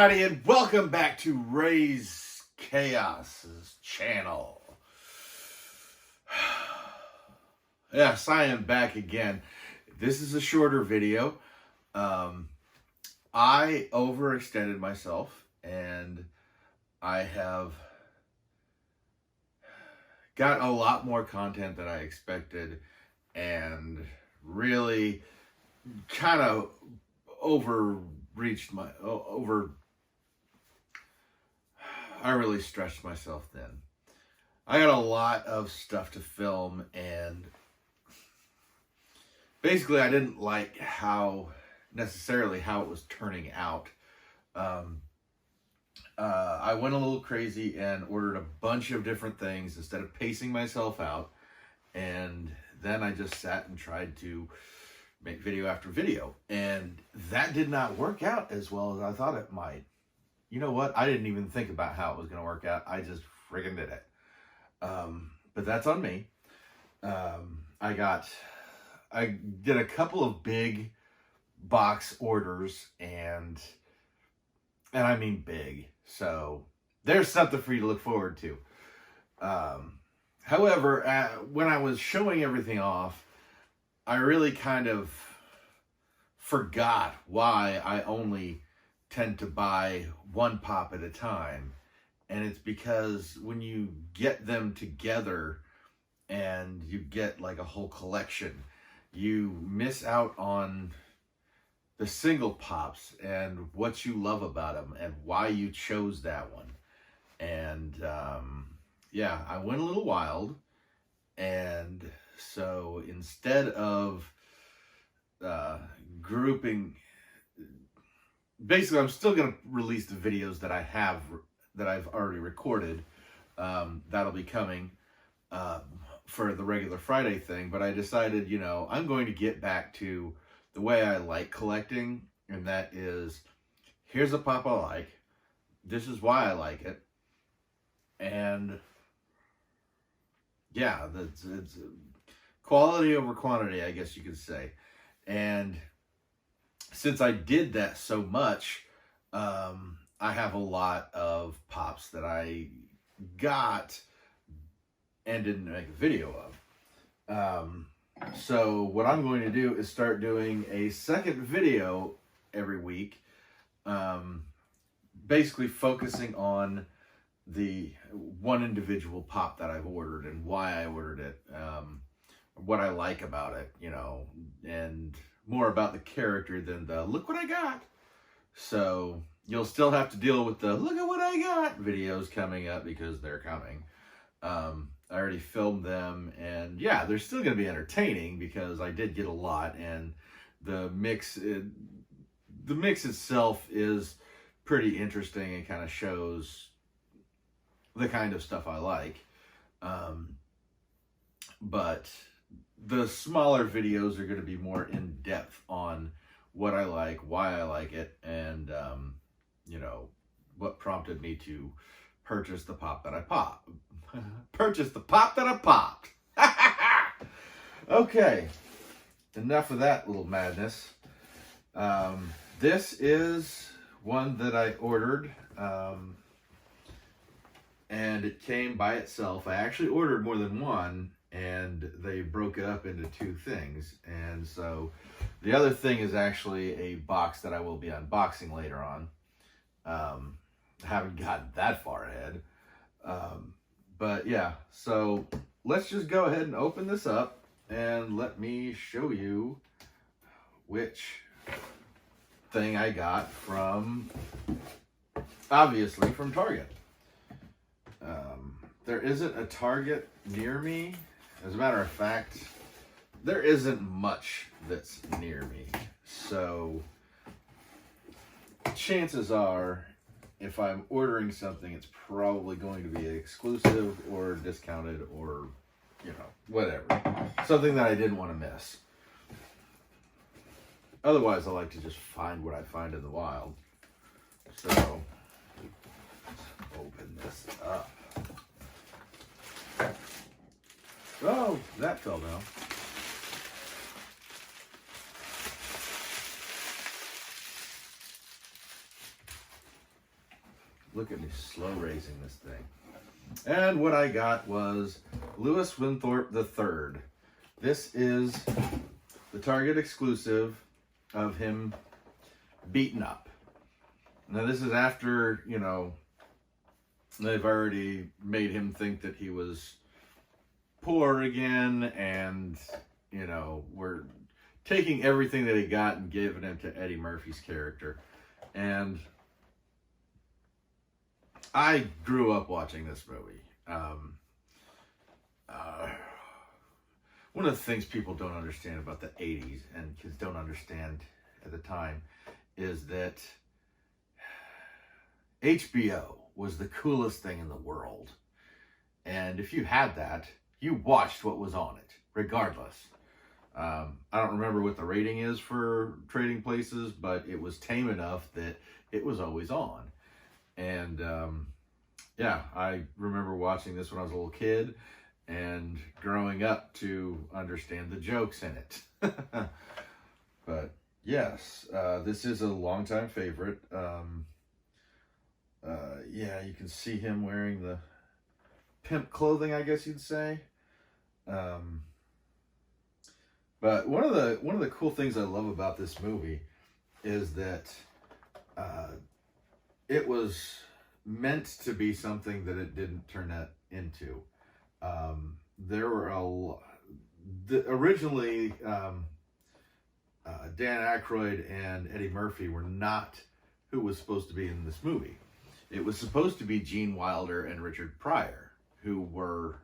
everybody, and welcome back to Raze Chaos's channel. Yes, I am back again. This is a shorter video. I overextended myself, and I have got a lot more content than I expected, and really kind of I really stretched myself thin. I got a lot of stuff to film, and basically I didn't like how it was turning out. I went a little crazy and ordered a bunch of different things instead of pacing myself out, and then I just sat and tried to make video after video, and that did not work out as well as I thought it might. You know what? I didn't even think about how it was going to work out. I just friggin' did it. But that's on me. I did a couple of big box orders, and I mean big. So there's something for you to look forward to. However, when I was showing everything off, I really kind of forgot why I only tend to buy one pop at a time. And it's because when you get them together and you get like a whole collection, you miss out on the single pops and what you love about them and why you chose that one. And yeah, I went a little wild, and so instead of grouping, basically I'm still going to release the videos that I've already recorded. That'll be coming for the regular Friday thing, but I decided, I'm going to get back to the way I like collecting, and that is, here's a pop I like, this is why I like it, and yeah, it's quality over quantity, I guess you could say. And since I did that so much, I have a lot of pops that I got and didn't make a video of. So what I'm going to do is start doing a second video every week, basically focusing on the one individual pop that I've ordered and why I ordered it, what I like about it, and more about the character than the look what I got. So you'll still have to deal with the look at what I got videos coming up, because they're coming. I already filmed them, and yeah, they're still going to be entertaining because I did get a lot, and the mix itself is pretty interesting and kind of shows the kind of stuff I like. But the smaller videos are going to be more in depth on what I like, why I like it, and what prompted me to purchase the pop that I popped. Purchase the pop that I popped. Okay, enough of that little madness. This is one that I ordered, and it came by itself. I actually ordered more than one, and they broke it up into two things. And so the other thing is actually a box that I will be unboxing later on. I haven't gotten that far ahead. But yeah, so let's just go ahead and open this up, and let me show you which thing I got from, obviously, from Target. There isn't a Target near me. As a matter of fact, there isn't much that's near me. So chances are, if I'm ordering something, it's probably going to be exclusive or discounted or, whatever. Something that I didn't want to miss. Otherwise, I like to just find what I find in the wild. So, let's open this up. Oh, that fell down. Look at me slow raising this thing. And what I got was Louis Winthorpe III. This is the Target exclusive of him beaten up. Now this is after, you know, they've already made him think that he was poor again, and, you know, we're taking everything that he got and giving it to Eddie Murphy's character. And I grew up watching this movie. One of the things people don't understand about the 80s, and kids don't understand at the time, is that HBO was the coolest thing in the world. And if you had that, you watched what was on it, regardless. I don't remember what the rating is for Trading Places, but it was tame enough that it was always on. And yeah, I remember watching this when I was a little kid and growing up to understand the jokes in it. But yes, this is a longtime favorite. Yeah, you can see him wearing the pimp clothing, I guess you'd say. But one of the cool things I love about this movie is that it was meant to be something that it didn't turn that into. There were originally Dan Aykroyd and Eddie Murphy were not who was supposed to be in this movie. It was supposed to be Gene Wilder and Richard Pryor, who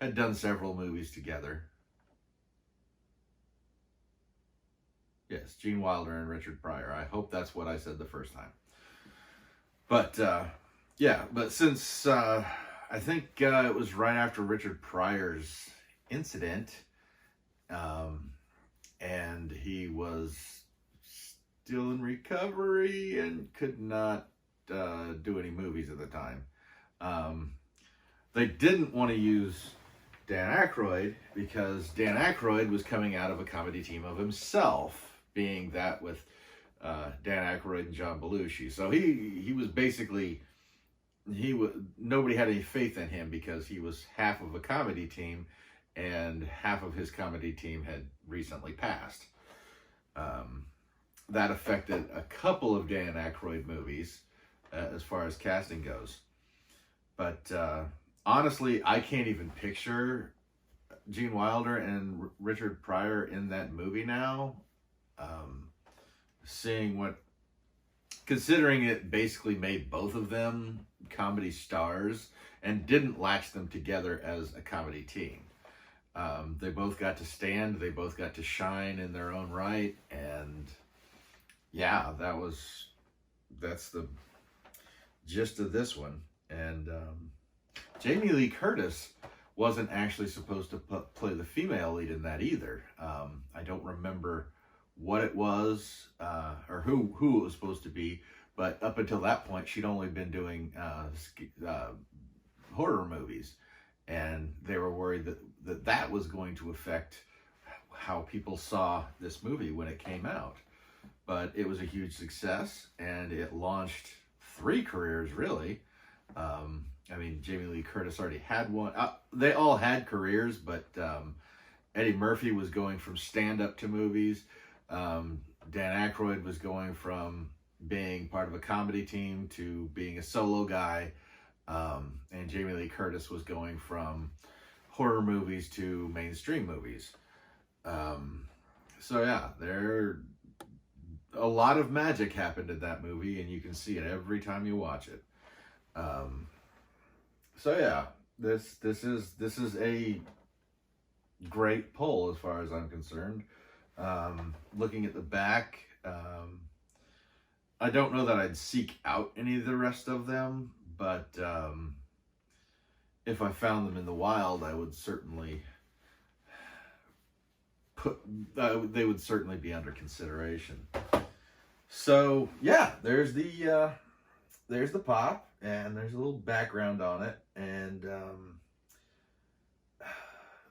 had done several movies together. Yes, Gene Wilder and Richard Pryor. I hope that's what I said the first time. But yeah, but since I think it was right after Richard Pryor's incident, and he was still in recovery and could not do any movies at the time. They didn't want to use Dan Aykroyd because Dan Aykroyd was coming out of a comedy team of himself, being that with Dan Aykroyd and John Belushi. So he was basically, nobody had any faith in him because he was half of a comedy team and half of his comedy team had recently passed. That affected a couple of Dan Aykroyd movies as far as casting goes. But honestly, I can't even picture Gene Wilder and Richard Pryor in that movie now. Considering it basically made both of them comedy stars and didn't latch them together as a comedy team. They both got to stand, they both got to shine in their own right, and yeah, that's the gist of this one. And Jamie Lee Curtis wasn't actually supposed to play the female lead in that either. I don't remember what it was or who it was supposed to be, but up until that point, she'd only been doing horror movies, and they were worried that was going to affect how people saw this movie when it came out. But it was a huge success, and it launched 3 careers, really. I mean, Jamie Lee Curtis already had one. They all had careers, but Eddie Murphy was going from stand-up to movies. Dan Aykroyd was going from being part of a comedy team to being a solo guy. And Jamie Lee Curtis was going from horror movies to mainstream movies. So yeah, a lot of magic happened in that movie, and you can see it every time you watch it. So yeah, this is a great pull as far as I'm concerned. Looking at the back, I don't know that I'd seek out any of the rest of them, but if I found them in the wild, I would certainly they would certainly be under consideration. So yeah, there's the pop, and there's a little background on it, and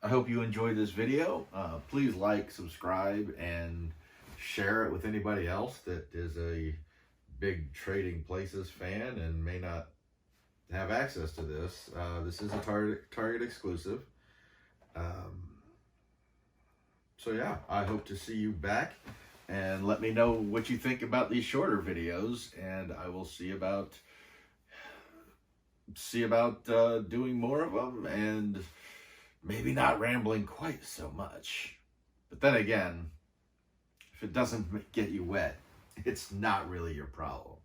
I hope you enjoyed this video. Please like, subscribe, and share it with anybody else that is a big Trading Places fan and may not have access to this. This is a Target exclusive. So yeah, I hope to see you back, and let me know what you think about these shorter videos, and I will see about doing more of them, and maybe not rambling quite so much. But then again, if it doesn't get you wet, it's not really your problem.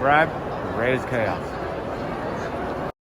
Subscribe to Raze Chaos.